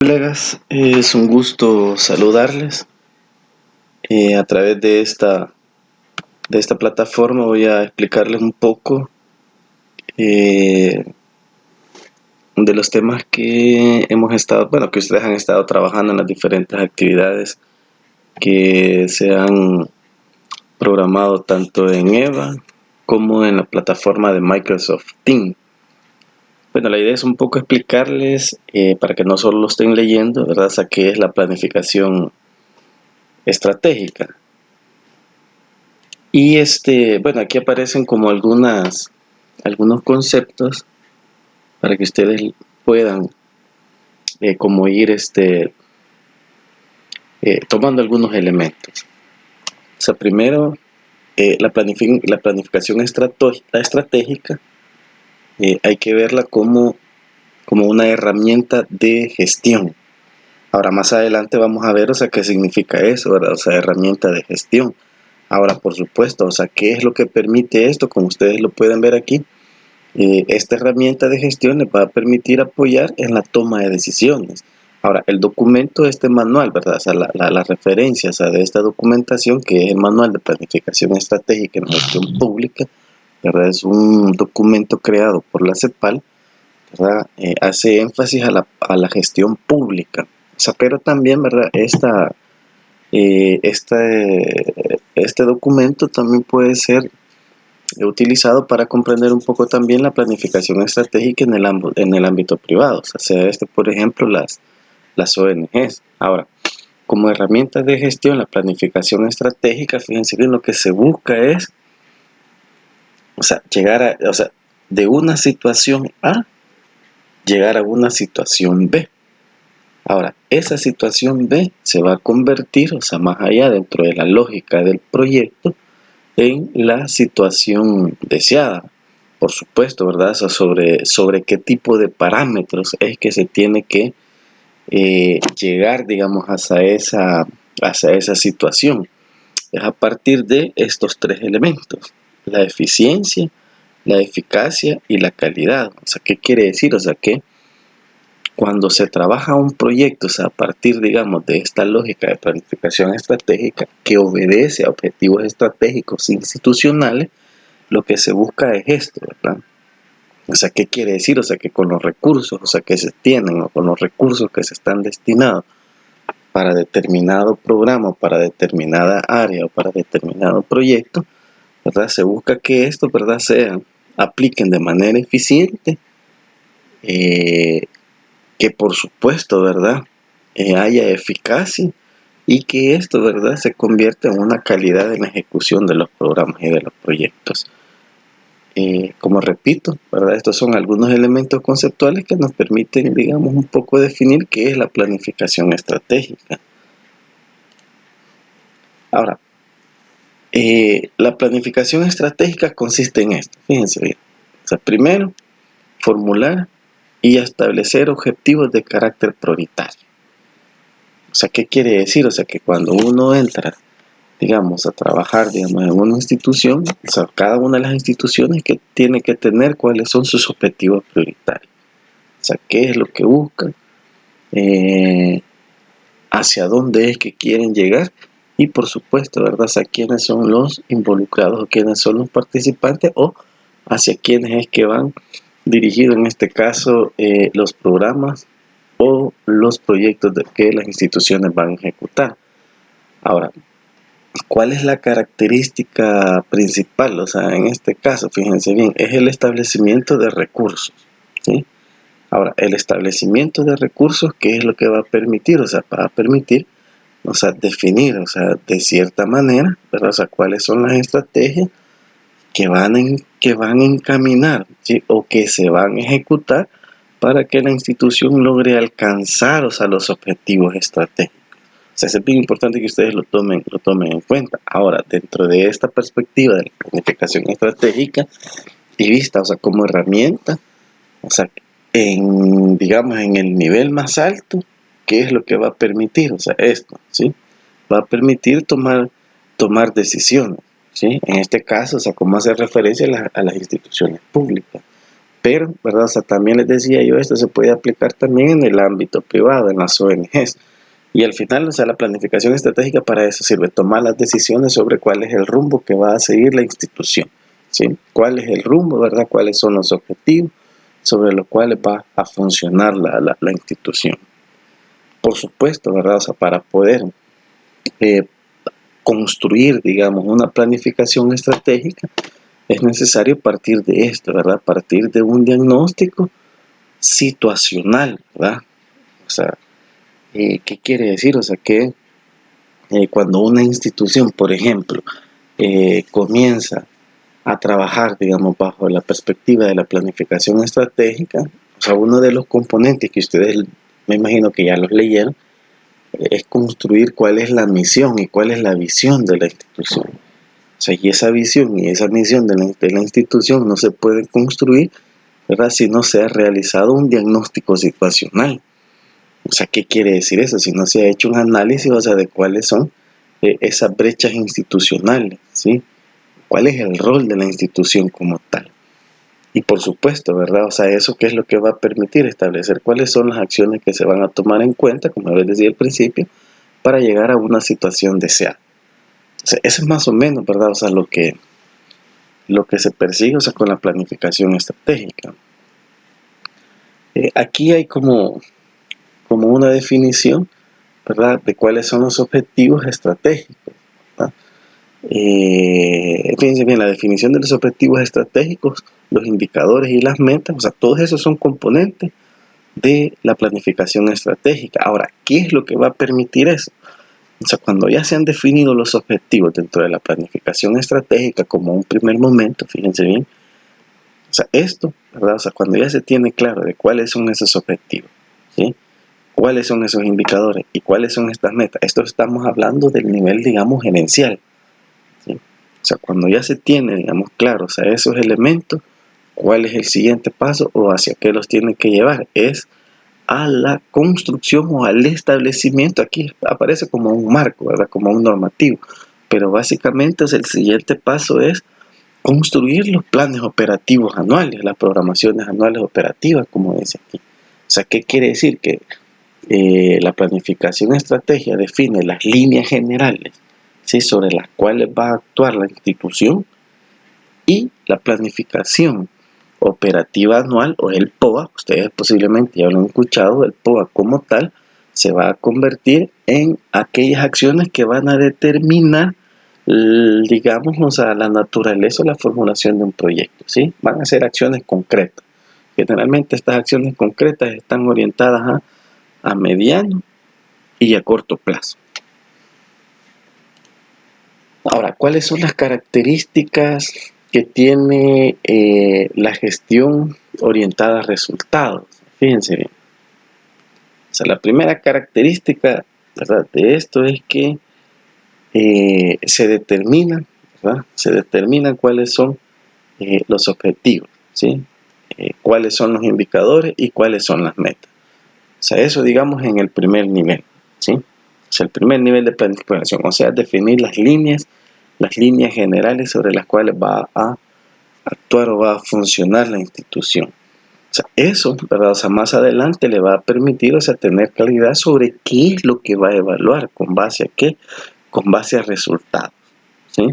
Colegas, es un gusto saludarles. A través de esta plataforma voy a explicarles un poco eh, de los temas que hemos estado, bueno, que ustedes han estado trabajando en las diferentes actividades que se han programado tanto en EVA como en la plataforma de Microsoft Teams. Bueno, la idea es un poco explicarles, para que no solo lo estén leyendo, ¿verdad? O sea, qué es la planificación estratégica. Y bueno, aquí aparecen como algunos conceptos para que ustedes puedan como ir tomando algunos elementos. O sea, primero, la planificación estratégica hay que verla como una herramienta de gestión. Ahora, más adelante vamos a ver, o sea, qué significa eso, ¿verdad? O sea, herramienta de gestión. Ahora, por supuesto, o sea, ¿qué es lo que permite esto? Como ustedes lo pueden ver aquí, esta herramienta de gestión les va a permitir apoyar en la toma de decisiones. Ahora, el documento, este manual, ¿verdad? O sea, la referencia, o sea, de esta documentación, que es el Manual de Planificación Estratégica en Gestión Pública, ¿verdad? Es un documento creado por la CEPAL, ¿verdad? Hace énfasis a la gestión pública. O sea, pero también, ¿verdad? Este documento también puede ser utilizado para comprender un poco también la planificación estratégica en el ámbito privado, o sea, por ejemplo, las ONGs. Ahora, como herramienta de gestión, la planificación estratégica, fíjense bien, lo que se busca es, o sea, de una situación A, llegar a una situación B. Ahora, esa situación B se va a convertir, o sea, más allá dentro de la lógica del proyecto, en la situación deseada. Por supuesto, ¿verdad? O sea, sobre qué tipo de parámetros es que se tiene que llegar, digamos, hacia esa situación. Es a partir de estos tres elementos: la eficiencia, la eficacia y la calidad. O sea, ¿qué quiere decir? O sea, que cuando se trabaja un proyecto, o sea, a partir, digamos, de esta lógica de planificación estratégica que obedece a objetivos estratégicos institucionales, lo que se busca es esto, ¿verdad? O sea, ¿qué quiere decir? O sea, que con los recursos, o sea, que se tienen, o con los recursos que se están destinados para determinado programa, para determinada área o para determinado proyecto, ¿verdad? Se busca que esto, ¿verdad?, apliquen de manera eficiente, que por supuesto, ¿verdad?, haya eficacia y que esto, ¿verdad?, se convierta en una calidad en la ejecución de los programas y de los proyectos. Como repito, ¿verdad?, estos son algunos elementos conceptuales que nos permiten, digamos, un poco definir qué es la planificación estratégica. Ahora, la planificación estratégica consiste en esto, fíjense bien. O sea, primero, formular y establecer objetivos de carácter prioritario. O sea, ¿qué quiere decir? O sea, que cuando uno entra, digamos, a trabajar, digamos, en una institución, o sea, cada una de las instituciones que tiene que tener cuáles son sus objetivos prioritarios. O sea, qué es lo que buscan, hacia dónde es que quieren llegar y, por supuesto, ¿verdad?, o sea, quiénes son los involucrados o quiénes son los participantes o hacia quiénes es que van dirigidos, en este caso, los programas o los proyectos que las instituciones van a ejecutar. Ahora, ¿cuál es la característica principal? O sea, en este caso, fíjense bien, es el establecimiento de recursos, ¿sí? Ahora, el establecimiento de recursos, ¿qué es lo que va a permitir? O sea, va a permitir, o sea, definir, o sea, de cierta manera, ¿verdad? O sea, cuáles son las estrategias que van a encaminar, ¿sí?, o que se van a ejecutar para que la institución logre alcanzar, o sea, los objetivos estratégicos. O sea, es bien importante que ustedes lo tomen en cuenta. Ahora, dentro de esta perspectiva de la planificación estratégica y vista, o sea, como herramienta, o sea, digamos, en el nivel más alto, ¿qué es lo que va a permitir? O sea, esto, ¿sí? Va a permitir tomar decisiones, ¿sí? En este caso, o sea, como hace referencia a las instituciones públicas. Pero, ¿verdad? O sea, también les decía yo, esto se puede aplicar también en el ámbito privado, en las ONGs. Y al final, o sea, la planificación estratégica para eso sirve, tomar las decisiones sobre cuál es el rumbo que va a seguir la institución, ¿sí? Cuál es el rumbo, ¿verdad? Cuáles son los objetivos sobre los cuales va a funcionar la institución. Por supuesto, ¿verdad? O sea, para poder eh, construir, digamos, una planificación estratégica, es necesario partir de esto, ¿verdad? Partir de un diagnóstico situacional, ¿verdad? O sea, ¿qué quiere decir? O sea, que cuando una institución, por ejemplo, comienza a trabajar, digamos, bajo la perspectiva de la planificación estratégica, o sea, uno de los componentes que ustedes, me imagino que ya los leyeron, es construir cuál es la misión y cuál es la visión de la institución. O sea, y esa visión y esa misión de la institución no se puede construir, ¿verdad?, si no se ha realizado un diagnóstico situacional. O sea, ¿qué quiere decir eso? Si no se ha hecho un análisis, o sea, de cuáles son esas brechas institucionales, ¿sí? ¿Cuál es el rol de la institución como tal? Y por supuesto, ¿verdad? O sea, eso qué es lo que va a permitir establecer cuáles son las acciones que se van a tomar en cuenta, como les decía al principio, para llegar a una situación deseada. O sea, eso es más o menos, ¿verdad? O sea, lo que se persigue, o sea, con la planificación estratégica. Aquí hay como una definición, ¿verdad?, de cuáles son los objetivos estratégicos, ¿verdad? Fíjense bien, la definición de los objetivos estratégicos, los indicadores y las metas, o sea, todos esos son componentes de la planificación estratégica. Ahora, ¿qué es lo que va a permitir eso? O sea, cuando ya se han definido los objetivos dentro de la planificación estratégica como un primer momento, fíjense bien, o sea, esto, ¿verdad? O sea, cuando ya se tiene claro de cuáles son esos objetivos, ¿sí?, cuáles son esos indicadores y cuáles son estas metas, esto estamos hablando del nivel, digamos, gerencial, ¿sí? O sea, cuando ya se tiene, digamos, claro, o sea, esos elementos, ¿cuál es el siguiente paso o hacia qué los tiene que llevar? Es a la construcción o al establecimiento. Aquí aparece como un marco, ¿verdad?, como un normativo, pero básicamente, o sea, el siguiente paso es construir los planes operativos anuales, las programaciones anuales operativas, como dice aquí. O sea, ¿qué quiere decir? Que la planificación estratégica define las líneas generales, ¿sí?, sobre las cuales va a actuar la institución, y la planificación operativa anual, o el POA, ustedes posiblemente ya lo han escuchado, el POA como tal se va a convertir en aquellas acciones que van a determinar, digamos, o sea, la naturaleza o la formulación de un proyecto, ¿sí? Van a ser acciones concretas. Generalmente estas acciones concretas están orientadas a mediano y a corto plazo. Ahora, ¿cuáles son las características que tiene la gestión orientada a resultados? Fíjense bien. O sea, la primera característica, ¿verdad?, de esto es que se determinan, ¿verdad?, se determinan cuáles son los objetivos, ¿sí? Cuáles son los indicadores y cuáles son las metas. O sea, eso, digamos, en el primer nivel, ¿sí? O sea, el primer nivel de planificación, o sea, definir las líneas generales sobre las cuales va a actuar o va a funcionar la institución. O sea, eso, ¿verdad? O sea, más adelante le va a permitir, o sea, tener claridad sobre qué es lo que va a evaluar, con base a qué, con base a resultados, ¿sí?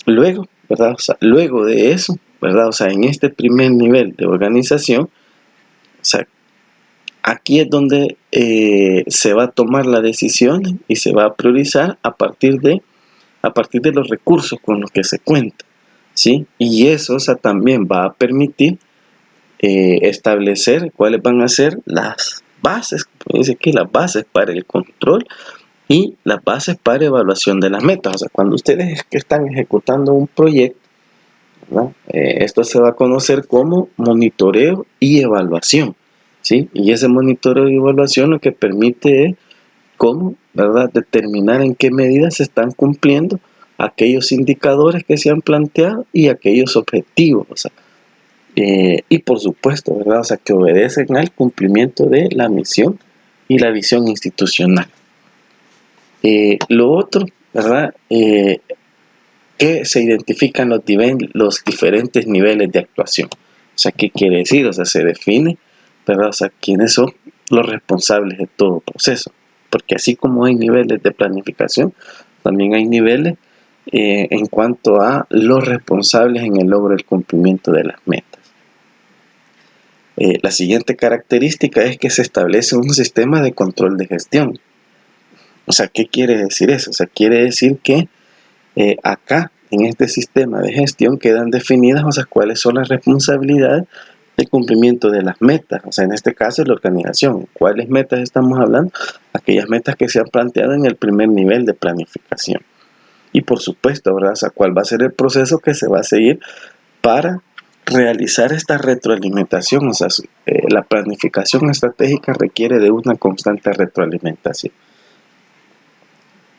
Luego, ¿verdad? O sea, luego de eso, ¿verdad? O sea, en este primer nivel de organización, o sea, aquí es donde se va a tomar la decisión y se va a priorizar a partir de los recursos con los que se cuenta, ¿sí? Y eso, o sea, también va a permitir establecer cuáles van a ser las bases, como dice aquí, las bases para el control y las bases para evaluación de las metas. O sea, cuando ustedes que están ejecutando un proyecto, ¿verdad?, esto se va a conocer como monitoreo y evaluación, ¿sí? Y ese monitoreo y evaluación lo que permite es cómo, ¿verdad?, determinar en qué medida se están cumpliendo aquellos indicadores que se han planteado y aquellos objetivos, o sea, y por supuesto, ¿verdad?, o sea, que obedecen al cumplimiento de la misión y la visión institucional. Lo otro, ¿verdad?, que se identifican los diferentes niveles de actuación. O sea, ¿qué quiere decir? O sea, se define, ¿verdad? O sea, quiénes son los responsables de todo proceso. Porque así como hay niveles de planificación, también hay niveles en cuanto a los responsables en el logro del cumplimiento de las metas. La siguiente característica es que se establece un sistema de control de gestión. O sea, ¿qué quiere decir eso? O sea, quiere decir que acá, en este sistema de gestión, quedan definidas, o sea, cuáles son las responsabilidades de cumplimiento de las metas. O sea, en este caso es la organización. ¿Cuáles metas estamos hablando? Aquellas metas que se han planteado en el primer nivel de planificación. Y por supuesto, ¿verdad? O sea, ¿cuál va a ser el proceso que se va a seguir para realizar esta retroalimentación? O sea, la planificación estratégica requiere de una constante retroalimentación.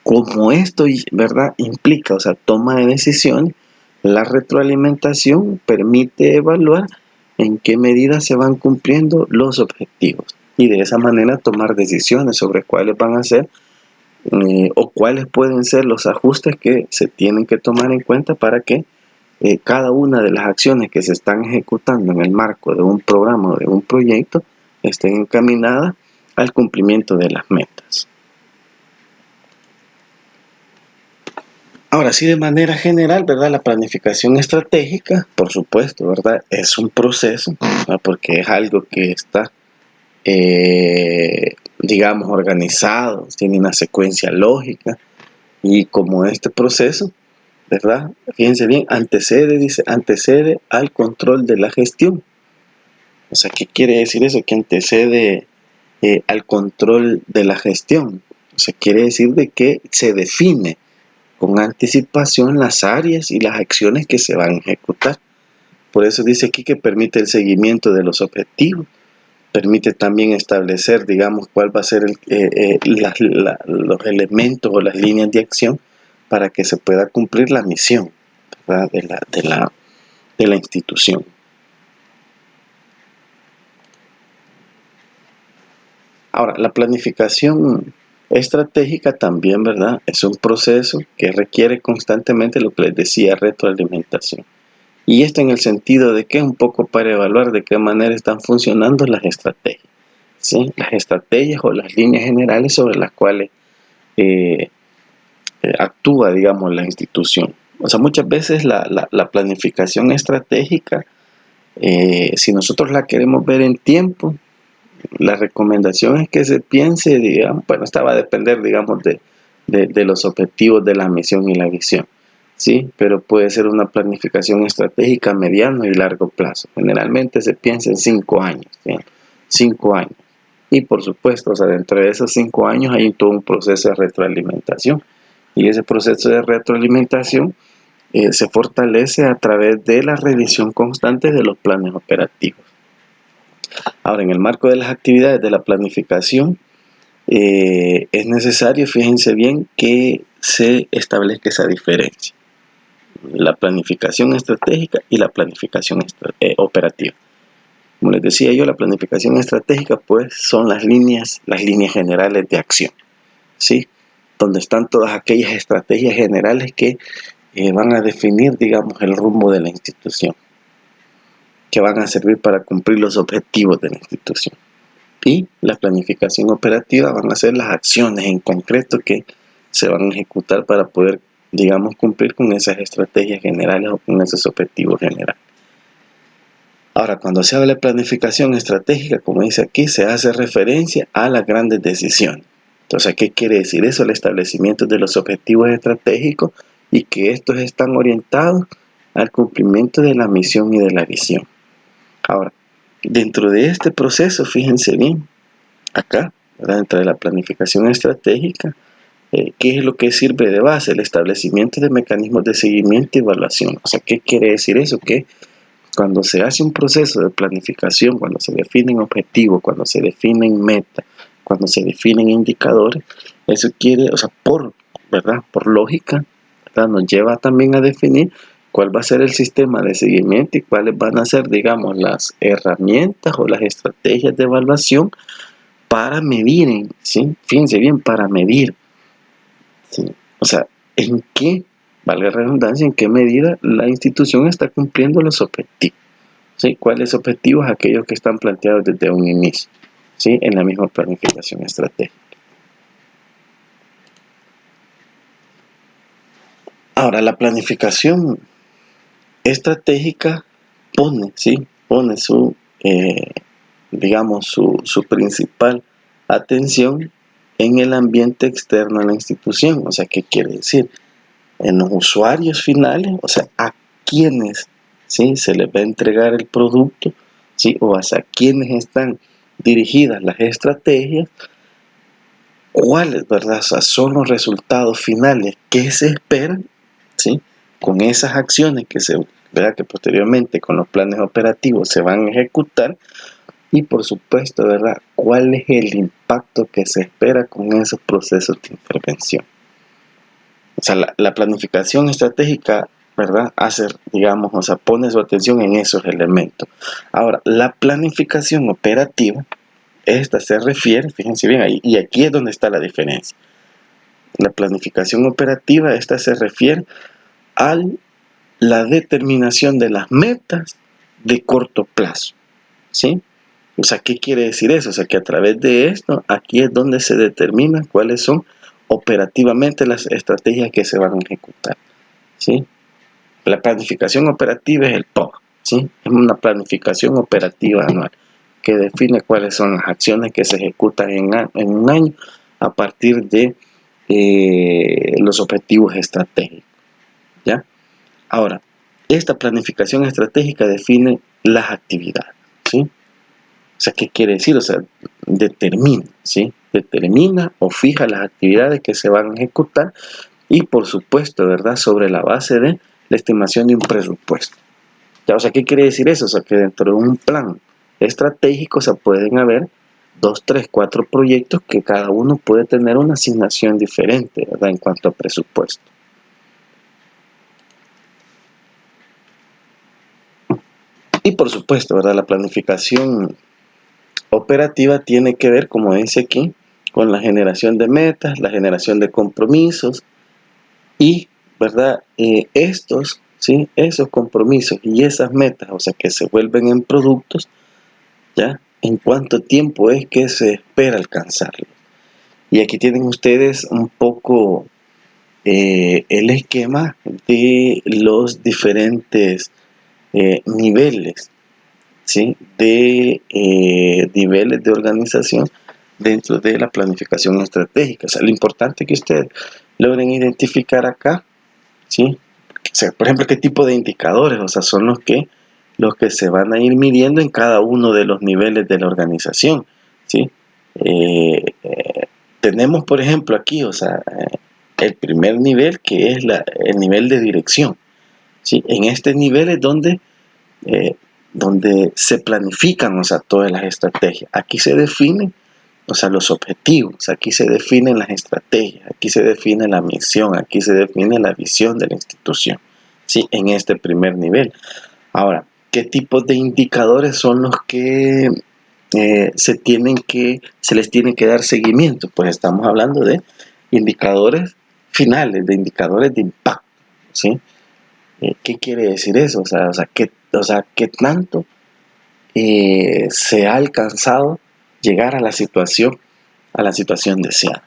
Como esto, ¿verdad?, implica, o sea, toma de decisiones, la retroalimentación permite evaluar en qué medida se van cumpliendo los objetivos y de esa manera tomar decisiones sobre cuáles van a ser o cuáles pueden ser los ajustes que se tienen que tomar en cuenta para que cada una de las acciones que se están ejecutando en el marco de un programa o de un proyecto estén encaminadas al cumplimiento de las metas. Ahora sí, de manera general, ¿verdad? La planificación estratégica, por supuesto, ¿verdad? Es un proceso, ¿verdad? Porque es algo que está, digamos, organizado, tiene una secuencia lógica y como este proceso, ¿verdad? Fíjense bien, antecede al control de la gestión. O sea, ¿qué quiere decir eso? Que antecede al control de la gestión. O sea, quiere decir de que se define con anticipación las áreas y las acciones que se van a ejecutar. Por eso dice aquí que permite el seguimiento de los objetivos, permite también establecer, digamos, cuál va a ser los elementos o las líneas de acción para que se pueda cumplir la misión, ¿verdad?, de la institución. Ahora, la planificación estratégica también, ¿verdad?, es un proceso que requiere constantemente lo que les decía, retroalimentación. Y esto en el sentido de que un poco para evaluar de qué manera están funcionando las estrategias, ¿sí? Las estrategias o las líneas generales sobre las cuales actúa, digamos, la institución. O sea, muchas veces la planificación estratégica, si nosotros la queremos ver en tiempo, la recomendación es que se piense, digamos, bueno, esta va a depender, digamos, de los objetivos de la misión y la visión, ¿sí? Pero puede ser una planificación estratégica a mediano y largo plazo. Generalmente se piensa en 5 años, ¿sí? 5 años. Y por supuesto, o sea, dentro de esos 5 años hay todo un proceso de retroalimentación. Y ese proceso de retroalimentación se fortalece a través de la revisión constante de los planes operativos. Ahora, en el marco de las actividades de la planificación, es necesario, fíjense bien, que se establezca esa diferencia. La planificación estratégica y la planificación operativa. Como les decía yo, la planificación estratégica, pues, son las líneas generales de acción, ¿sí? Donde están todas aquellas estrategias generales que van a definir, digamos, el rumbo de la institución, que van a servir para cumplir los objetivos de la institución. Y la planificación operativa van a ser las acciones en concreto que se van a ejecutar para poder, digamos, cumplir con esas estrategias generales o con esos objetivos generales. Ahora, cuando se habla de planificación estratégica, como dice aquí, se hace referencia a las grandes decisiones. Entonces, ¿qué quiere decir eso? El establecimiento de los objetivos estratégicos y que estos están orientados al cumplimiento de la misión y de la visión. Ahora, dentro de este proceso, fíjense bien, acá, ¿verdad?, dentro de la planificación estratégica, ¿qué es lo que sirve de base? El establecimiento de mecanismos de seguimiento y evaluación. O sea, ¿qué quiere decir eso? Que cuando se hace un proceso de planificación, cuando se definen objetivos, cuando se definen metas, cuando se definen indicadores, eso quiere, o sea, ¿verdad?, por lógica, ¿verdad?, nos lleva también a definir cuál va a ser el sistema de seguimiento y cuáles van a ser, digamos, las herramientas o las estrategias de evaluación para medir, ¿sí? Fíjense bien, para medir, ¿sí? O sea, en qué, valga la redundancia, en qué medida la institución está cumpliendo los objetivos, ¿sí? ¿Cuáles objetivos? Aquellos que están planteados desde un inicio, ¿sí? En la misma planificación estratégica. Ahora, la planificación estratégica pone, ¿sí? Pone su, digamos, su principal atención en el ambiente externo a la institución. O sea, ¿qué quiere decir? En los usuarios finales, o sea, a quienes, ¿sí? Se les va a entregar el producto, ¿sí? O hacia quienes están dirigidas las estrategias, cuáles, ¿verdad? O sea, son los resultados finales que se esperan, ¿sí? Con esas acciones que ¿verdad? Que posteriormente con los planes operativos se van a ejecutar, y por supuesto, ¿verdad? ¿Cuál es el impacto que se espera con esos procesos de intervención? O sea, la planificación estratégica, ¿verdad? Digamos, o sea, pone su atención en esos elementos. Ahora, la planificación operativa, esta se refiere, fíjense bien, ahí, y aquí es donde está la diferencia. La planificación operativa, esta se refiere a la determinación de las metas de corto plazo, ¿sí? O sea, ¿qué quiere decir eso? O sea, que a través de esto, aquí es donde se determina cuáles son operativamente las estrategias que se van a ejecutar, ¿sí? La planificación operativa es el POG, ¿sí? Es una planificación operativa anual que define cuáles son las acciones que se ejecutan en un año a partir de los objetivos estratégicos, ¿ya? Ahora, esta planificación estratégica define las actividades, ¿sí? O sea, ¿qué quiere decir? O sea, determina, ¿sí? Determina o fija las actividades que se van a ejecutar y, por supuesto, ¿verdad? Sobre la base de la estimación de un presupuesto. ¿Ya? O sea, ¿qué quiere decir eso? O sea, que dentro de un plan estratégico, o sea, pueden haber 2, 3, 4 proyectos que cada uno puede tener una asignación diferente, ¿verdad? En cuanto a presupuesto. Y, por supuesto, ¿verdad? La planificación operativa tiene que ver, como dice aquí, con la generación de metas, la generación de compromisos y, ¿verdad? ¿Sí? Esos compromisos y esas metas, o sea, que se vuelven en productos, ¿ya? ¿En cuánto tiempo es que se espera alcanzarlo? Y aquí tienen ustedes un poco el esquema de los diferentes niveles, ¿sí? De niveles de organización dentro de la planificación estratégica. O sea, lo importante es que ustedes logren identificar acá, ¿sí? O sea, por ejemplo, qué tipo de indicadores, o sea, son los que se van a ir midiendo en cada uno de los niveles de la organización, ¿sí? Tenemos, por ejemplo, aquí, o sea, el primer nivel, que es el nivel de dirección, ¿sí? En este nivel es donde se planifican, o sea, todas las estrategias. Aquí se definen, o sea, los objetivos, aquí se definen las estrategias, aquí se define la misión, aquí se define la visión de la institución, ¿sí? En este primer nivel. Ahora, ¿qué tipos de indicadores son los que se les tiene que dar seguimiento? Pues estamos hablando de indicadores finales, de indicadores de impacto, ¿sí? ¿Qué quiere decir eso? ¿Qué tanto se ha alcanzado llegar a la situación deseada?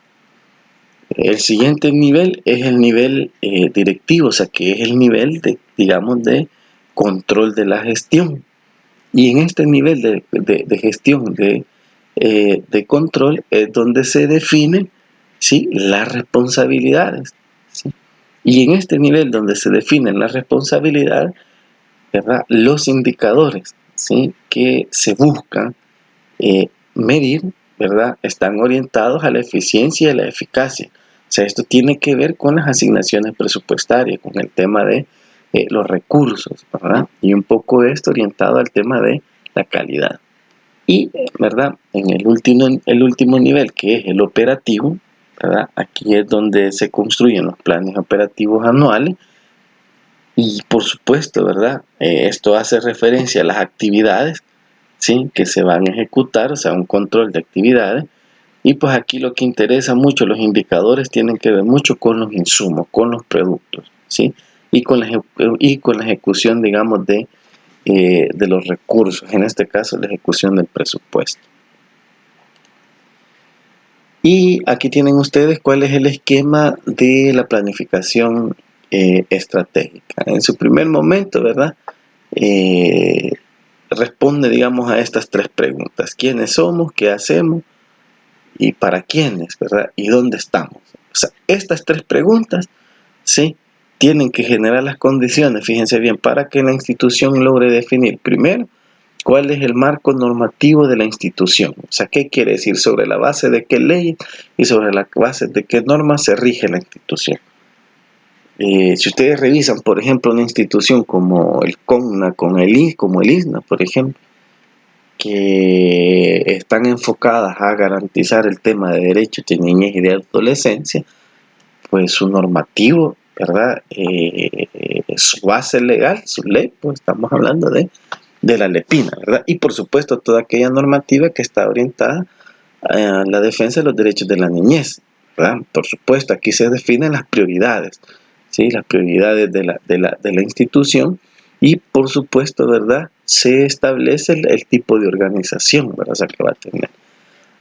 El siguiente nivel es el nivel directivo, o sea, que es el nivel de, digamos, de control de la gestión. Y en este nivel de gestión, de control, es donde se definen, ¿sí? Las responsabilidades, ¿sí? Y en este nivel donde se definen las responsabilidades, ¿verdad? Los indicadores, ¿sí? Que se buscan medir, ¿verdad? Están orientados a la eficiencia y la eficacia. O sea, esto tiene que ver con las asignaciones presupuestarias, con el tema de los recursos, ¿verdad? Y un poco esto orientado al tema de la calidad. Y, ¿verdad? En el último nivel, que es el operativo, ¿verdad? Aquí es donde se construyen los planes operativos anuales. Y por supuesto, ¿verdad? Esto hace referencia a las actividades, ¿sí? Que se van a ejecutar, o sea, un control de actividades. Y pues aquí lo que interesa mucho, los indicadores tienen que ver mucho con los insumos, con los productos, ¿sí? Y con la ejecución, digamos, de de los recursos, en este caso la ejecución del presupuesto. Y aquí tienen ustedes cuál es el esquema de la planificación estratégica. En su primer momento, ¿verdad? Responde, digamos, a estas tres preguntas: ¿quiénes somos? ¿Qué hacemos? ¿Y para quiénes? ¿Verdad? ¿Y dónde estamos? O sea, estas tres preguntas, ¿sí?, tienen que generar las condiciones, fíjense bien, para que la institución logre definir primero cuál es el marco normativo de la institución. O sea, ¿qué quiere decir? Sobre la base de qué leyes y sobre la base de qué normas se rige la institución. Si ustedes revisan, por ejemplo, una institución como el CONNA, como el ISNA, por ejemplo, que están enfocadas a garantizar el tema de derechos de niñez y de adolescencia, pues su normativo, ¿verdad? Su base legal, su ley, pues estamos hablando de la LEPINA, ¿verdad? Y por supuesto toda aquella normativa que está orientada a la defensa de los derechos de la niñez, ¿verdad? Por supuesto, aquí se definen las prioridades, ¿sí? Las prioridades de la institución, y por supuesto, ¿verdad?, se establece el tipo de organización, ¿verdad?, o sea, que va a tener.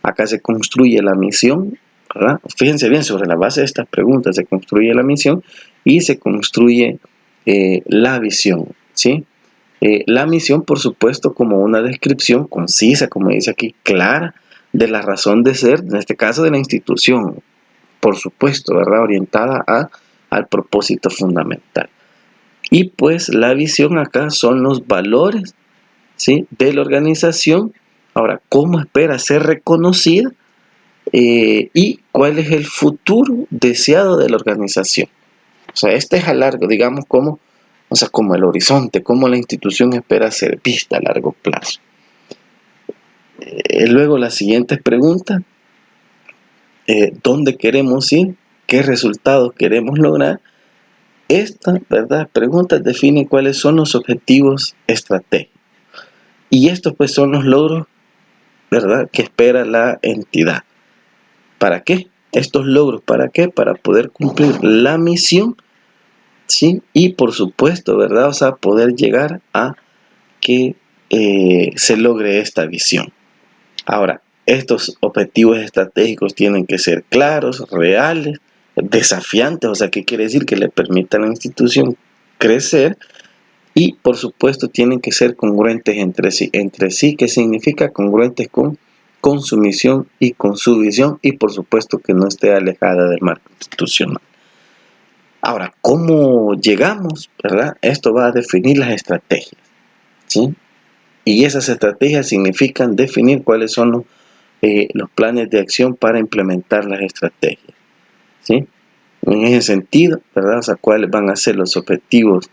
Acá se construye la misión, ¿verdad? Fíjense bien, sobre la base de estas preguntas se construye la misión y se construye la visión, ¿sí? La misión, por supuesto, como una descripción concisa, como dice aquí, clara, de la razón de ser, en este caso de la institución, por supuesto, ¿verdad?, orientada al propósito fundamental. Y pues la visión acá son los valores, ¿sí?, de la organización. Ahora, ¿cómo espera ser reconocida? Y cuál es el futuro deseado de la organización. O sea, este es a largo, digamos, como el horizonte, cómo la institución espera ser vista a largo plazo. Luego las siguientes preguntas: ¿dónde queremos ir? ¿Qué resultados queremos lograr? Esta, ¿verdad?, preguntas definen cuáles son los objetivos estratégicos. Y estos pues son los logros, ¿verdad?, que espera la entidad. ¿Para qué? Estos logros, ¿para qué? Para poder cumplir la misión, ¿sí? Y por supuesto, ¿verdad?, o sea, poder llegar a que se logre esta visión. Ahora, estos objetivos estratégicos tienen que ser claros, reales, desafiantes, o sea, ¿qué quiere decir? Que le permitan a la institución crecer, y por supuesto tienen que ser congruentes entre sí. Entre sí, ¿qué significa? Congruentes con su misión y con su visión, y por supuesto que no esté alejada del marco institucional. Ahora, ¿cómo llegamos? ¿Verdad? Esto va a definir las estrategias, ¿sí? Y esas estrategias significan definir cuáles son los planes de acción para implementar las estrategias, ¿sí? En ese sentido, ¿verdad? O sea, cuáles van a ser los objetivos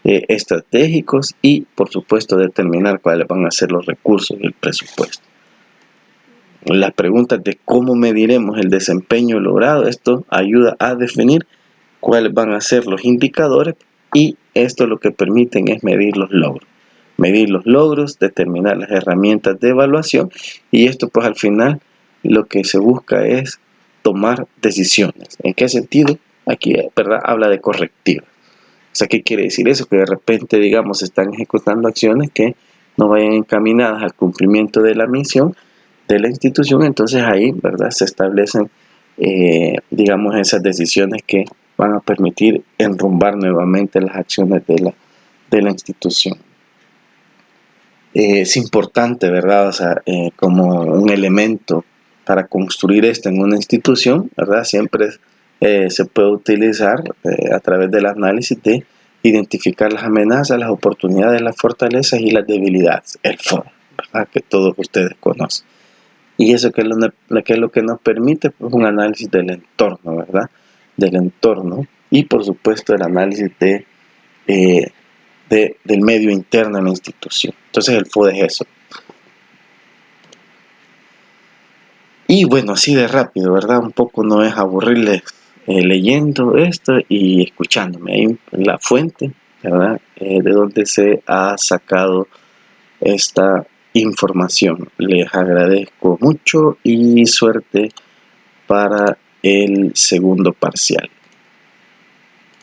estratégicos, y por supuesto determinar cuáles van a ser los recursos y el presupuesto. Las preguntas de cómo mediremos el desempeño logrado, esto ayuda a definir cuáles van a ser los indicadores, y esto lo que permiten es medir los logros. Medir los logros, determinar las herramientas de evaluación, y esto pues al final lo que se busca es tomar decisiones. ¿En qué sentido? Aquí, ¿verdad?, habla de correctivas. O sea, ¿qué quiere decir eso? Que de repente, digamos, se están ejecutando acciones que no vayan encaminadas al cumplimiento de la misión de la institución. Entonces ahí, ¿verdad?, se establecen, digamos, esas decisiones que van a permitir enrumbar nuevamente las acciones de la institución. Es importante, ¿verdad?, o sea, como un elemento para construir esto en una institución, ¿verdad?, siempre se puede utilizar a través del análisis de identificar las amenazas, las oportunidades, las fortalezas y las debilidades, el FODA, ¿verdad?, que todos ustedes conocen. Y eso que es lo que nos permite, pues, un análisis del entorno, ¿verdad?, del entorno, y por supuesto el análisis del medio interno en la institución. Entonces el FODA es eso. Y bueno, así de rápido, ¿verdad? Un poco no es aburrirles leyendo esto y escuchándome. Ahí la fuente, ¿verdad?, de donde se ha sacado esta información. Les agradezco mucho y suerte para el segundo parcial.